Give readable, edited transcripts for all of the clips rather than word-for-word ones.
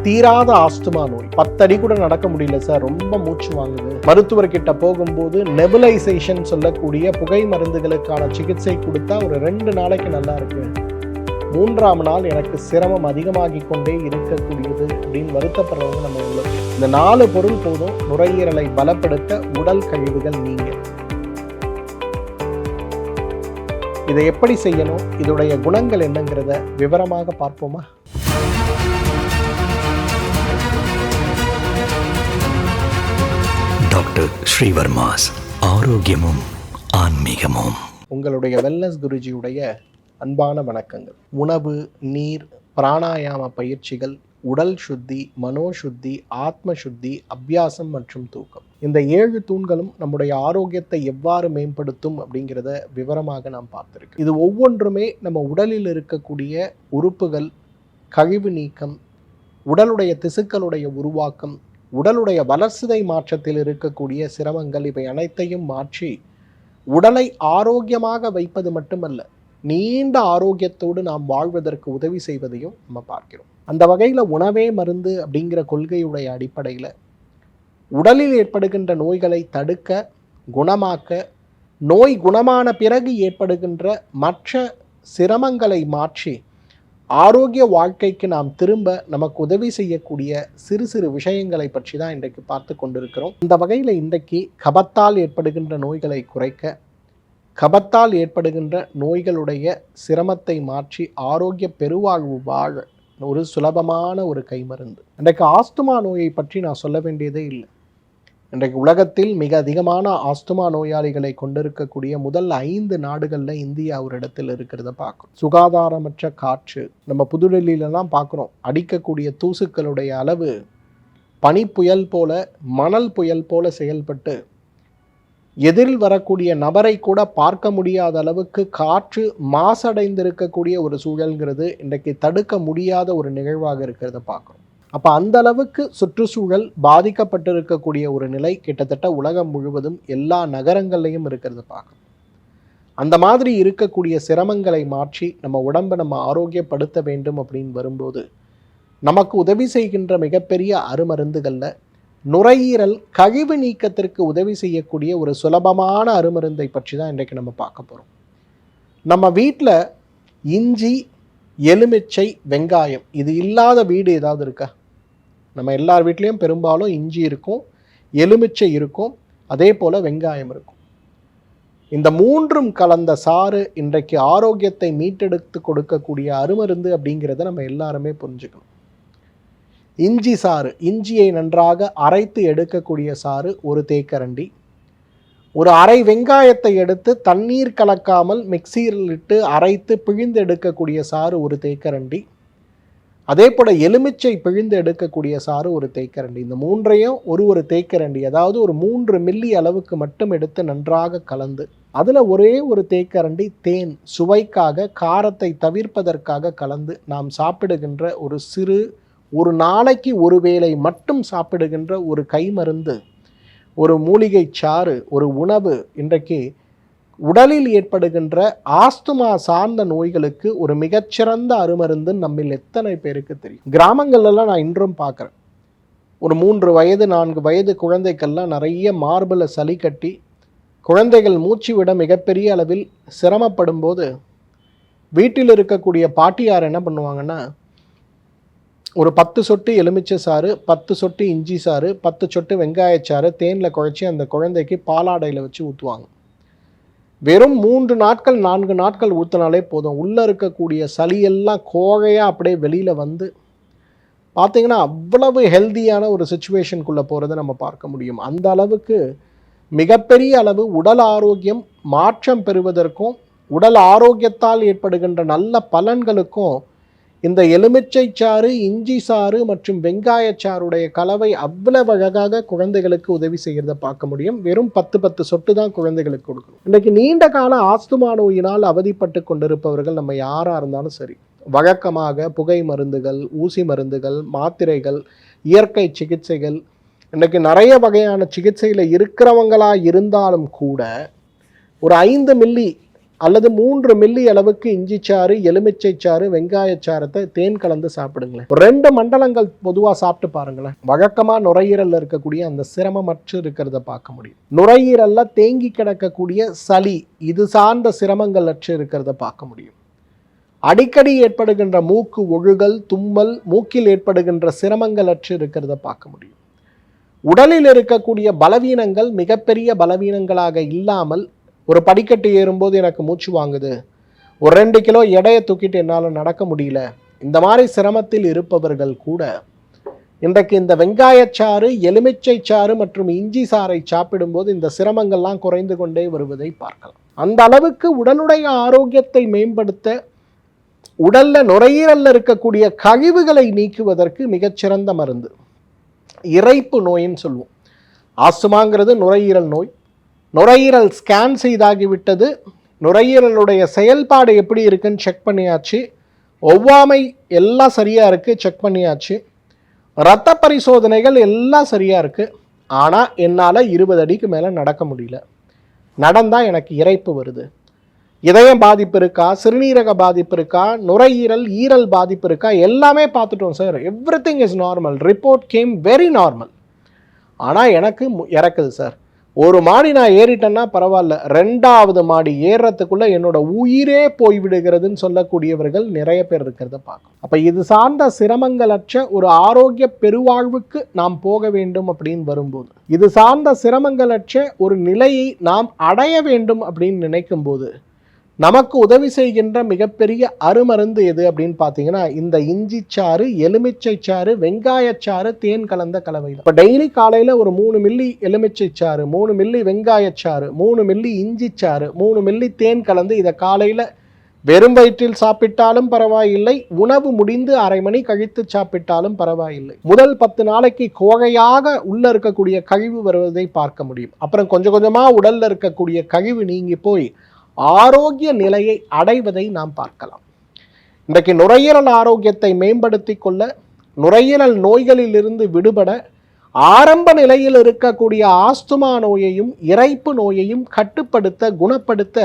தீராத ஆஸ்துமா நோய். 10 அடி கூட நடக்க முடியல சார், ரொம்ப மூச்சு வாங்குது. மருத்துவர்கிட்ட போகும்போது நெபுலைசேஷன் சொல்லக்கூடிய புகை மருந்துகளுக்கான சிகிச்சை கொடுத்தா ஒரு 2 நாளைக்கு நல்லா இருக்கு, 3ஆம் நாள் எனக்கு சிரமம் அதிகமாகி கொண்டே இருக்கக்கூடியது அப்படின்னு வருத்தப்படுறவங்க நம்ம எவ்வளவு பேர். இந்த 4 பொருள் போதும் நுரையீரலை பலப்படுத்த, உடல் கழிவுகள் நீங்க. இதை எப்படி செய்யணும், இதோடைய குணங்கள் என்னங்கிறத விவரமாக பார்ப்போமா? டாக்டர் ஸ்ரீவர்மாஸ் ஆரோக்கியமும் ஆன்மீகமும். உங்களுடைய வெல்னஸ் குருஜியுடைய அன்பான வணக்கங்கள். உணவு, நீர், பிராணாயாம பயிற்சிகள், உடல் சுத்தி, மனோசுத்தி, ஆத்ம சுத்தி, அபியாசம் மற்றும் தூக்கம், இந்த 7 தூண்களும் நம்முடைய ஆரோக்கியத்தை எவ்வாறு மேம்படுத்தும் அப்படிங்கிறத விவரமாக நாம் பார்த்துருக்கோம். இது ஒவ்வொன்றுமே நம்ம உடலில் இருக்கக்கூடிய உறுப்புகள், கழிவு நீக்கம், உடலுடைய திசுக்களுடைய உருவாக்கம், உடலுடைய வளர்சிதை மாற்றத்தில் இருக்கக்கூடிய சிரமங்கள், இவை அனைத்தையும் மாற்றி உடலை ஆரோக்கியமாக வைப்பது மட்டுமல்ல, நீண்ட ஆரோக்கியத்தோடு நாம் வாழ்வதற்கு உதவி செய்வதையும் நம்ம பார்க்கிறோம். அந்த வகையில் உணவே மருந்து அப்படிங்கிற கொள்கையுடைய அடிப்படையில் உடலில் ஏற்படுகின்ற நோய்களை தடுக்க, குணமாக்க, நோய் குணமான பிறகு ஏற்படுகின்ற மற்ற சிரமங்களை மாற்றி ஆரோக்கிய வாழ்க்கைக்கு நாம் திரும்ப நமக்கு உதவி செய்யக்கூடிய சிறு சிறு விஷயங்களை பற்றி தான் இன்றைக்கு பார்த்து கொண்டிருக்கிறோம். இந்த வகையில் இன்றைக்கு கபத்தால் ஏற்படுகின்ற நோய்களை குறைக்க, கபத்தால் ஏற்படுகின்ற நோய்களுடைய சிரமத்தை மாற்றி ஆரோக்கிய பெருவாழ்வு வாழ ஒரு சுலபமான ஒரு கைமருந்து. இன்றைக்கு ஆஸ்துமா நோயை பற்றி நான் சொல்ல வேண்டியதே இல்லை. இன்றைக்கு உலகத்தில் மிக அதிகமான ஆஸ்துமா நோயாளிகளை கொண்டிருக்கக்கூடிய முதல் 5 நாடுகளில் இந்தியா ஒரு இடத்தில் இருக்கிறத பார்க்குறோம். சுகாதாரமற்ற காற்று, நம்ம புதுடெல்லியிலலாம் பார்க்குறோம், அடிக்கக்கூடிய தூசுக்களுடைய அளவு பனிப்புயல் போல, மணல் புயல் போல செயல்பட்டு எதிரில் வரக்கூடிய நபரை கூட பார்க்க முடியாத அளவுக்கு காற்று மாசடைந்திருக்கக்கூடிய ஒரு சூழல்ங்கிறது இன்றைக்கு தடுக்க முடியாத ஒரு நிகழ்வாக இருக்கிறத பார்க்குறோம். அப்போ அந்த அளவுக்கு சுற்றுச்சூழல் பாதிக்கப்பட்டிருக்கக்கூடிய ஒரு நிலை கிட்டத்தட்ட உலகம் முழுவதும் எல்லா நகரங்கள்லையும் இருக்கிறத பார்க்கணும். அந்த மாதிரி இருக்கக்கூடிய சிரமங்களை மாற்றி நம்ம உடம்பை நம்ம ஆரோக்கியப்படுத்த வேண்டும் அப்படின்னு வரும்போது நமக்கு உதவி செய்கின்ற மிகப்பெரிய அருமருந்துகளில் நுரையீரல் கழிவு நீக்கத்திற்கு உதவி செய்யக்கூடிய ஒரு சுலபமான அருமருந்தை பற்றி தான் இன்றைக்கு நம்ம பார்க்க போகிறோம். நம்ம வீட்டில் இஞ்சி, எலுமிச்சை, வெங்காயம் இது இல்லாத வீடு ஏதாவது இருக்கா? நம்ம எல்லார் வீட்லேயும் பெரும்பாலும் இஞ்சி இருக்கும், எலுமிச்சை இருக்கும், அதே போல் வெங்காயம் இருக்கும். இந்த 3ம் கலந்த சாறு இன்றைக்கு ஆரோக்கியத்தை மீட்டெடுத்து கொடுக்கக்கூடிய அருமருந்து அப்படிங்கிறத நம்ம எல்லாருமே புரிஞ்சுக்கணும். இஞ்சி சாறு, இஞ்சியை நன்றாக அரைத்து எடுக்கக்கூடிய சாறு 1 தேக்கரண்டி. ஒரு அரை வெங்காயத்தை எடுத்து தண்ணீர் கலக்காமல் மிக்சியில் இட்டு அரைத்து பிழிந்து எடுக்கக்கூடிய சாறு 1 தேக்கரண்டி. அதே போல் எலுமிச்சை பிழிந்து எடுக்கக்கூடிய சாறு 1 தேக்கரண்டி. இந்த 3ஐயும் ஒரு தேக்கரண்டி, அதாவது ஒரு 3 மில்லி அளவுக்கு மட்டும் எடுத்து நன்றாக கலந்து அதில் ஒரே 1 தேக்கரண்டி தேன் சுவைக்காக, காரத்தை தவிர்ப்பதற்காக கலந்து நாம் சாப்பிடுகின்ற ஒரு நாளைக்கு ஒரு வேளை மட்டும் சாப்பிடுகின்ற ஒரு கைமருந்து, ஒரு மூலிகை சாறு, ஒரு உணவு இன்றைக்கு உடலில் ஏற்படுகின்ற ஆஸ்துமா சார்ந்த நோய்களுக்கு ஒரு மிகச்சிறந்த அருமருந்து நம்மில் எத்தனை பேருக்கு தெரியும்? கிராமங்கள்லாம் நான் இன்றும் பார்க்குறேன். ஒரு 3 வயது 4 வயது குழந்தைக்கெல்லாம் நிறைய மார்பில் சளி கட்டி குழந்தைகள் மூச்சு விட மிகப்பெரிய அளவில் சிரமப்படும் போது வீட்டில் இருக்கக்கூடிய பாட்டியார் என்ன பண்ணுவாங்கன்னா, ஒரு 10 சொட்டு எலுமிச்சை சாறு, 10 சொட்டு இஞ்சி சாறு, 10 சொட்டு வெங்காயச்சாறு தேனில் குழைச்சி அந்த குழந்தைக்கு பாலாடையில் வச்சு ஊற்றுவாங்க. வெறும் 3 நாட்கள் 4 நாட்கள் ஊற்றினாலே போதும், உள்ளே இருக்கக்கூடிய சளியெல்லாம் கோழையாக அப்படியே வெளியில் வந்து பார்த்திங்கன்னா அவ்வளவு ஹெல்தியான ஒரு சுச்சுவேஷனுக்குள்ளே போகிறத நம்ம பார்க்க முடியும். அந்த அளவுக்கு மிகப்பெரிய அளவு உடல் ஆரோக்கியம் மாற்றம் பெறுவதற்கும், உடல் ஆரோக்கியத்தால் ஏற்படுகின்ற நல்ல பலன்களுக்கும் இந்த எலுமிச்சை சாறு, இஞ்சி சாறு மற்றும் வெங்காயச்சாருடைய கலவை அவ்வளவு அழகாக குழந்தைகளுக்கு உதவி செய்கிறத பார்க்க முடியும். வெறும் 10 சொட்டு தான் குழந்தைகளுக்கு கொடுக்கணும். இன்றைக்கு நீண்ட கால ஆஸ்துமா நோயினால் அவதிப்பட்டு கொண்டிருப்பவர்கள் நம்ம யாராக இருந்தாலும் சரி, வழக்கமாக புகை மருந்துகள், ஊசி மருந்துகள், மாத்திரைகள், இயற்கை சிகிச்சைகள், இன்றைக்கு நிறைய வகையான சிகிச்சையில் இருக்கிறவங்களாக இருந்தாலும் கூட ஒரு 5 மில்லி அல்லது 3 மில்லி அளவுக்கு இஞ்சி சாறு, எலுமிச்சை சாறு, வெங்காயச்சாரத்தை தேன் கலந்து சாப்பிடுங்களேன். 2 மண்டலங்கள் பொதுவாக சாப்பிட்டு பாருங்களேன். வழக்கமாக நுரையீரலில் இருக்கக்கூடிய அந்த சிரமமற்று இருக்கிறத பார்க்க முடியும். நுரையீரலில் தேங்கி கிடக்கக்கூடிய சளி, இது சார்ந்த சிரமங்கள் அற்று இருக்கிறத பார்க்க முடியும். அடிக்கடி ஏற்படுகின்ற மூக்கு ஒழுகல், தும்மல், மூக்கில் ஏற்படுகின்ற சிரமங்கள் அற்று இருக்கிறத பார்க்க முடியும். உடலில் இருக்கக்கூடிய பலவீனங்கள் மிகப்பெரிய பலவீனங்களாக இல்லாமல், ஒரு படிக்கட்டு ஏறும்போது எனக்கு மூச்சு வாங்குது, ஒரு 2 கிலோ எடையை தூக்கிட்டு என்னால் நடக்க முடியல, இந்த மாதிரி சிரமத்தில் இருப்பவர்கள் கூட இன்றைக்கு இந்த வெங்காயச்சாறு, எலுமிச்சை சாறு மற்றும் இஞ்சி சாறை சாப்பிடும்போது இந்த சிரமங்கள்லாம் குறைந்து கொண்டே வருவதை பார்க்கலாம். அந்த அளவுக்கு உடலுடைய ஆரோக்கியத்தை மேம்படுத்த, உடல்ல நுரையீரல்ல இருக்கக்கூடிய கழிவுகளை நீக்குவதற்கு மிகச்சிறந்த மருந்து இரைப்பு நோயின்னு சொல்லுவோம். ஆஸ்துமாங்கிறது நுரையீரல் நோய். நுரையீரல் ஸ்கேன் செய்தாகிவிட்டது. நுரையீரலுடைய செயல்பாடு எப்படி இருக்குன்னு செக் பண்ணியாச்சு. ஒவ்வாமை எல்லாம் சரியாக இருக்குது, செக் பண்ணியாச்சு. இரத்த பரிசோதனைகள் எல்லாம் சரியாக இருக்குது. ஆனால் என்னால் 20 அடிக்கு மேலே நடக்க முடியல. நடந்தால் எனக்கு இரைப்பு வருது. இதயம் பாதிப்பு இருக்கா, சிறுநீரக பாதிப்பு இருக்கா, நுரையீரல், ஈரல் பாதிப்பு இருக்கா, எல்லாமே பார்த்துட்டோம் sir. Everything is normal. Report game very normal. ஆனால் எனக்கு இறக்குது சார். ஒரு மாடி நான் ஏறிட்டேன்னா பரவாயில்ல, 2வது மாடி ஏறுறதுக்குள்ளே என்னோட உயிரே போய்விடுகிறதுன்னு சொல்லக்கூடியவர்கள் நிறைய பேர் இருக்கிறத பார்க்கும். அப்போ இது சார்ந்த சிரமங்களற்ற ஒரு ஆரோக்கிய பெருவாழ்வுக்கு நாம் போக வேண்டும் அப்படின்னு வரும்போது, இது சார்ந்த சிரமங்களற்ற ஒரு நிலையை நாம் அடைய வேண்டும் அப்படின்னு நினைக்கும் போது, நமக்கு உதவி செய்கின்ற மிகப்பெரிய அருமருந்து எது அப்படின்னு பார்த்தீங்கன்னா, இந்த இஞ்சி சாறு, எலுமிச்சை சாறு, வெங்காயச்சாறு, தேன் கலந்த கலவை தான். இப்போ டெய்லி காலையில் ஒரு 3 மில்லி எலுமிச்சை சாறு, 3 மில்லி வெங்காயச்சாறு, 3 மில்லி இஞ்சி சாறு, 3 மில்லி தேன் கலந்து இதை காலையில் வெறும் வயிற்றில் சாப்பிட்டாலும் பரவாயில்லை, உணவு முடிந்து அரை மணி கழித்து சாப்பிட்டாலும் பரவாயில்லை. முதல் 10 நாளைக்கு கோகையாக உள்ள இருக்கக்கூடிய கழிவு வருவதை பார்க்க முடியும். அப்புறம் கொஞ்சம் கொஞ்சமாக உடல்ல இருக்கக்கூடிய கழிவு நீங்கி போய் ஆரோக்கிய நிலையை அடைவதை நாம் பார்க்கலாம். இன்றைக்கு நுரையீரல் ஆரோக்கியத்தை மேம்படுத்தி கொள்ள, நுரையீரல் நோய்களிலிருந்து விடுபட, ஆரம்ப நிலையில் இருக்கக்கூடிய ஆஸ்துமா நோயையும் இரைப்பு நோயையும் கட்டுப்படுத்த, குணப்படுத்த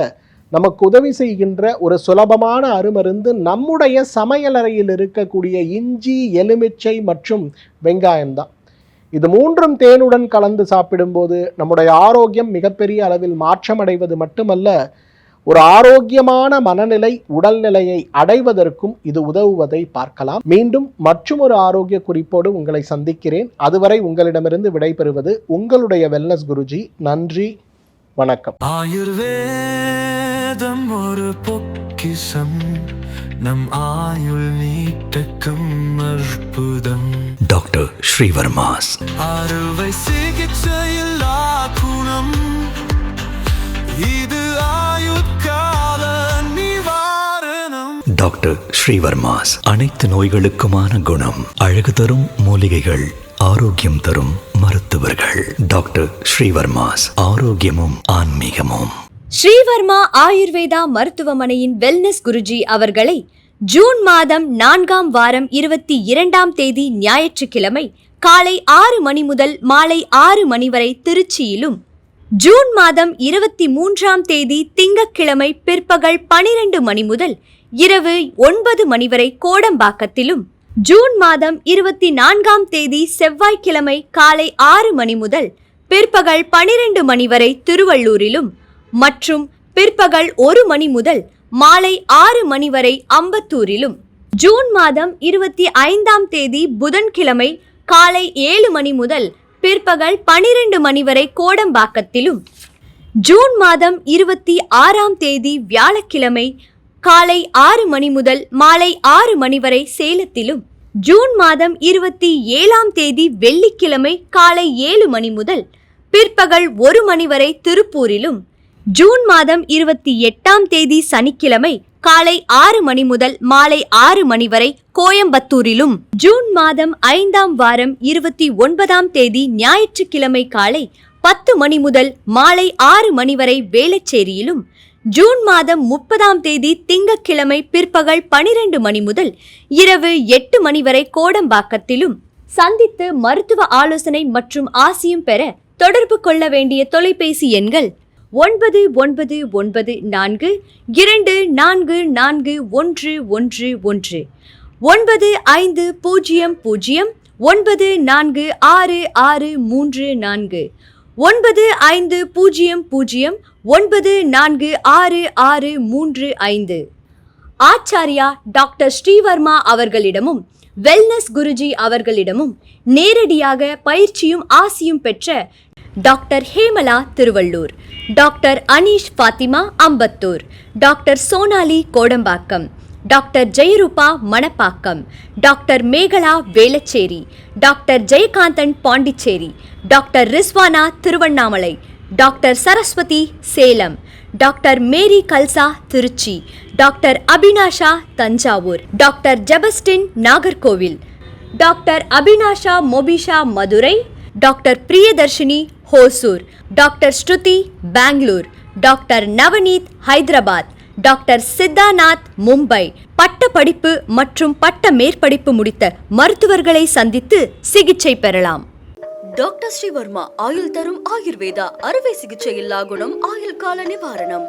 நமக்கு உதவி செய்கின்ற ஒரு சுலபமான அருமருந்து நம்முடைய சமையலறையில் இருக்கக்கூடிய இஞ்சி, எலுமிச்சை மற்றும் வெங்காயம்தான். இது 3ம் தேனுடன் கலந்து சாப்பிடும்போது நம்முடைய ஆரோக்கியம் மிகப்பெரிய அளவில் மாற்றமடைவது மட்டுமல்ல, ஒரு ஆரோக்கியமான மனநிலை, உடல்நிலையை அடைவதற்கும் இது உதவுவதை பார்க்கலாம். மீண்டும் மற்றும் ஒரு ஆரோக்கிய குறிப்போடு உங்களை சந்திக்கிறேன். அதுவரை உங்களிடமிருந்து விடைபெறுவது உங்களுடைய வெல்னஸ் குருஜி. நன்றி, வணக்கம். ஆயுர்வேதம் ஒரு பொக்கிஷம், நம் ஆயுள் நீட்டக்கும் அற்புதம். டாக்டர் ஸ்ரீவர்மாஸ் அறுவை சிகிச்சையில் குணம், இது ஆயுட்கால நிவாரணம். டாக்டர் ஸ்ரீவர்மாஸ் அனைத்து நோய்களுக்குமான குணம், அழகு தரும் மூலிகைகள், ஆரோக்கியம் தரும் மருத்துவர்கள். டாக்டர் ஸ்ரீவர்மாஸ், ஆரோக்கியமும் ஆன்மீகமும். ஸ்ரீவர்மா ஆயுர்வேதா மருத்துவமனையின் வெல்னஸ் குருஜி அவர்களை ஜூன் மாதம் 4ஆம் வாரம் 22ஆம் தேதி ஞாயிற்றுக்கிழமை காலை 6 மணி முதல் மாலை 6 மணி வரை திருச்சியிலும், ஜூன் மாதம் 23ஆம் தேதி திங்கட்கிழமை பிற்பகல் 12 மணி முதல் இரவு 9 மணி வரை கோடம்பாக்கத்திலும், ஜூன் மாதம் 24ஆம் தேதி செவ்வாய்க்கிழமை காலை 6 மணி முதல் பிற்பகல் 12 மணி வரை திருவள்ளூரிலும் மற்றும் பிற்பகல் 1 மணி முதல் மாலை 6 மணி வரை அம்பத்தூரிலும், ஜூன் மாதம் 25ஆம் தேதி புதன்கிழமை காலை 7 மணி முதல் பிற்பகல் 12 மணி வரை கோடம்பாக்கத்திலும், ஜூன் மாதம் 26ஆம் தேதி வியாழக்கிழமை காலை 6 மணி முதல் மாலை 6 மணி வரை சேலத்திலும், ஜூன் மாதம் 27ஆம் தேதி வெள்ளிக்கிழமை காலை 7 மணி முதல் பிற்பகல் 1 மணி வரை திருப்பூரிலும், ஜூன் மாதம் 28ஆம் தேதி சனிக்கிழமை காலை 6 மணி முதல் மாலை 6 மணி வரை கோயம்புத்தூரிலும், ஜூன் மாதம் 5ஆம் வாரம் 29ஆம் தேதி ஞாயிற்றுக்கிழமை காலை 10 மணி முதல் மாலை 6 மணி வரை வேளச்சேரியிலும், ஜூன் மாதம் 30ஆம் தேதி திங்கட்கிழமை பிற்பகல் 12 மணி முதல் இரவு 8 மணி வரை கோடம்பாக்கத்திலும் சந்தித்து மருத்துவ ஆலோசனை மற்றும் ஆசியும் பெற தொடர்பு கொள்ள வேண்டிய தொலைபேசி எண்கள் 9914244111 9500946634 9500946635. ஆச்சாரியா டாக்டர் ஸ்ரீவர்மா அவர்களிடமும் வெல்னஸ் குருஜி அவர்களிடமும் நேரடியாக பயிற்சியும் ஆசியும் பெற்ற doctor Hemala Tiruvallur, doctor Aneesh Fathima Ambattur, doctor Sonali Kodambakkam, doctor Jayarooba Manapakkam, doctor Mekala Velachery, doctor Jayakanthan Pondicherry, doctor Rizwana Tiruvannamalai, doctor Saraswathi Salem, doctor Mary Kalsa Trichy, doctor Abinasha Thanjavur, doctor Jebastin Nagercoil, doctor Abinasha Mobisha Madurai, doctor Priyadharshini Hosur, doctor Shruthi Bangalore, doctor Navneeth Hyderabad, doctor Siddhanath Mumbai. பட்ட படிப்பு மற்றும் பட்ட மேற்படிப்பு முடித்த மருத்துவர்களை சந்தித்து சிகிச்சை பெறலாம். டாக்டர் ஸ்ரீவர்மா ஆயுள் தரும் ஆயுர்வேதா அறுவை சிகிச்சை இல்லா குணம், ஆயுள் கால நிவாரணம்.